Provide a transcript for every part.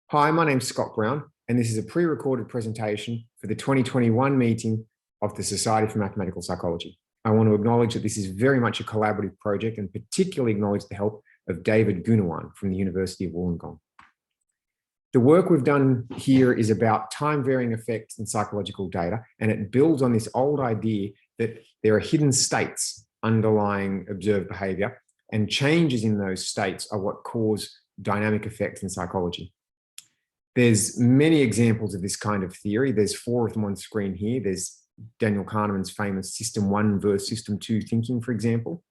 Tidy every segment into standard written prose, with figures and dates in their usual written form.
Hi, my name's Scott Brown, and this is a pre-recorded presentation for the 2021 meeting of the Society for Mathematical Psychology. I want to acknowledge that this is very much a collaborative project and particularly acknowledge the help of David Gunawan from the University of Wollongong. The work we've done here is about time-varying effects in psychological data, and it builds on this old idea that there are hidden states underlying observed behavior, and changes in those states are what cause dynamic effects in psychology. There's many examples of this kind of theory. There's 4 of them on screen here. There's Daniel Kahneman's famous System 1 versus System 2 thinking, for example.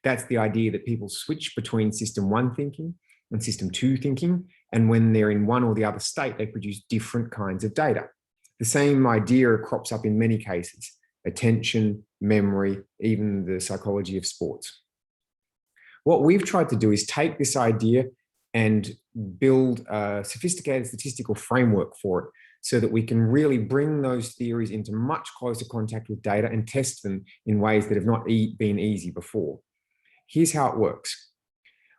That's the idea that people switch between System 1 thinking and System 2 thinking, and when they're in one or the other state, they produce different kinds of data. The same idea crops up in many cases: attention, memory, even the psychology of sports. What we've tried to do is take this idea and build a sophisticated statistical framework for it so that we can really bring those theories into much closer contact with data and test them in ways that have not been easy before. Here's how it works.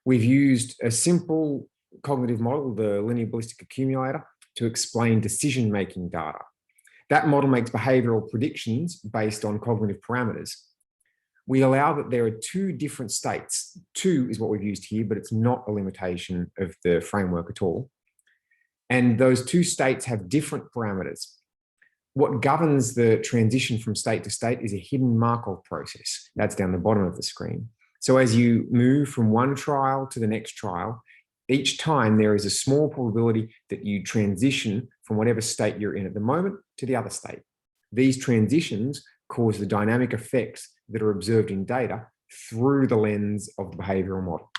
We've used a simple cognitive model, the linear ballistic accumulator, to explain decision-making data. That model makes behavioral predictions based on cognitive parameters. We allow that there are 2 different states. 2 is what we've used here, but it's not a limitation of the framework at all. And those 2 states have different parameters. What governs the transition from state to state is a hidden Markov process. That's down the bottom of the screen. So as you move from one trial to the next trial, each time there is a small probability that you transition from whatever state you're in at the moment to the other state. These transitions cause the dynamic effects that are observed in data through the lens of the behavioral model.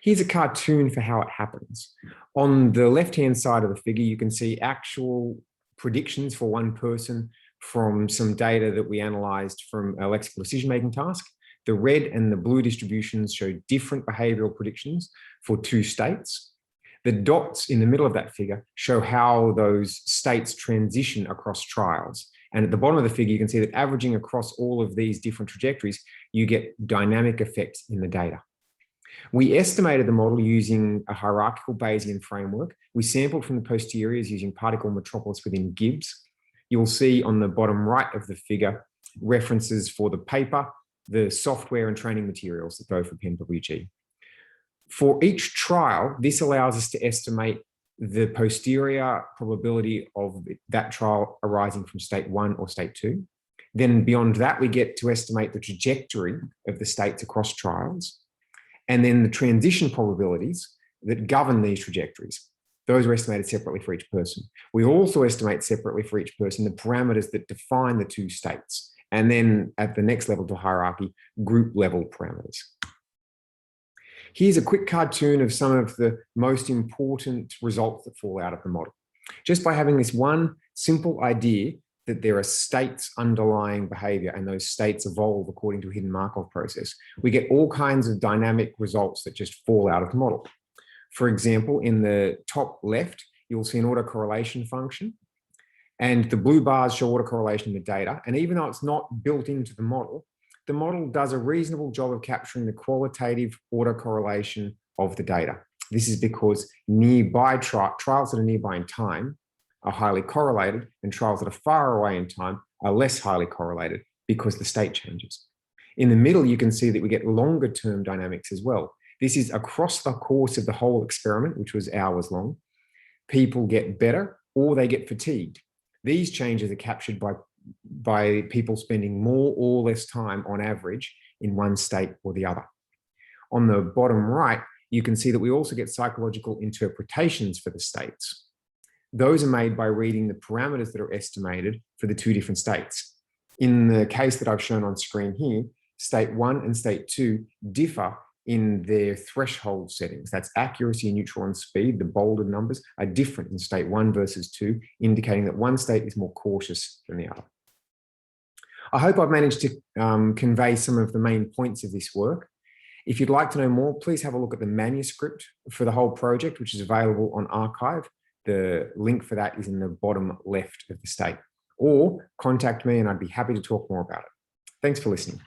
Here's a cartoon for how it happens. On the left-hand side of the figure, you can see actual predictions for one person from some data that we analyzed from a lexical decision-making task. The red and the blue distributions show different behavioral predictions for 2 states. The dots in the middle of that figure show how those states transition across trials. And at the bottom of the figure, you can see that averaging across all of these different trajectories, you get dynamic effects in the data. We estimated the model using a hierarchical Bayesian framework. We sampled from the posteriors using particle metropolis within Gibbs. You'll see on the bottom right of the figure references for the paper, the software and training materials that go for PMWG. For each trial, this allows us to estimate the posterior probability of that trial arising from state 1 or state 2. Then beyond that, we get to estimate the trajectory of the states across trials, and then the transition probabilities that govern these trajectories. Those are estimated separately for each person. We also estimate separately for each person the parameters that define the 2 states, and then at the next level to hierarchy, group level parameters. Here's a quick cartoon of some of the most important results that fall out of the model. Just by having this one simple idea that there are states underlying behavior and those states evolve according to a hidden Markov process, we get all kinds of dynamic results that just fall out of the model. For example, in the top left, you'll see an autocorrelation function, and the blue bars show autocorrelation in the data. And even though it's not built into the model does a reasonable job of capturing the qualitative autocorrelation of the data. This is because nearby trials that are nearby in time are highly correlated, and trials that are far away in time are less highly correlated because the state changes. In the middle, you can see that we get longer term dynamics as well. This is across the course of the whole experiment, which was hours long. People get better or they get fatigued. These changes are captured by people spending more or less time on average in one state or the other. On the bottom right, you can see that we also get psychological interpretations for the states. Those are made by reading the parameters that are estimated for the 2 different states. In the case that I've shown on screen here, state 1 and state 2 differ in their threshold settings. That's accuracy, neutral, and speed. The bolded numbers are different in state 1 versus 2, indicating that one state is more cautious than the other. I hope I've managed to convey some of the main points of this work. If you'd like to know more, please have a look at the manuscript for the whole project, which is available on arXiv. The link for that is in the bottom left of the state. Or contact me and I'd be happy to talk more about it. Thanks for listening.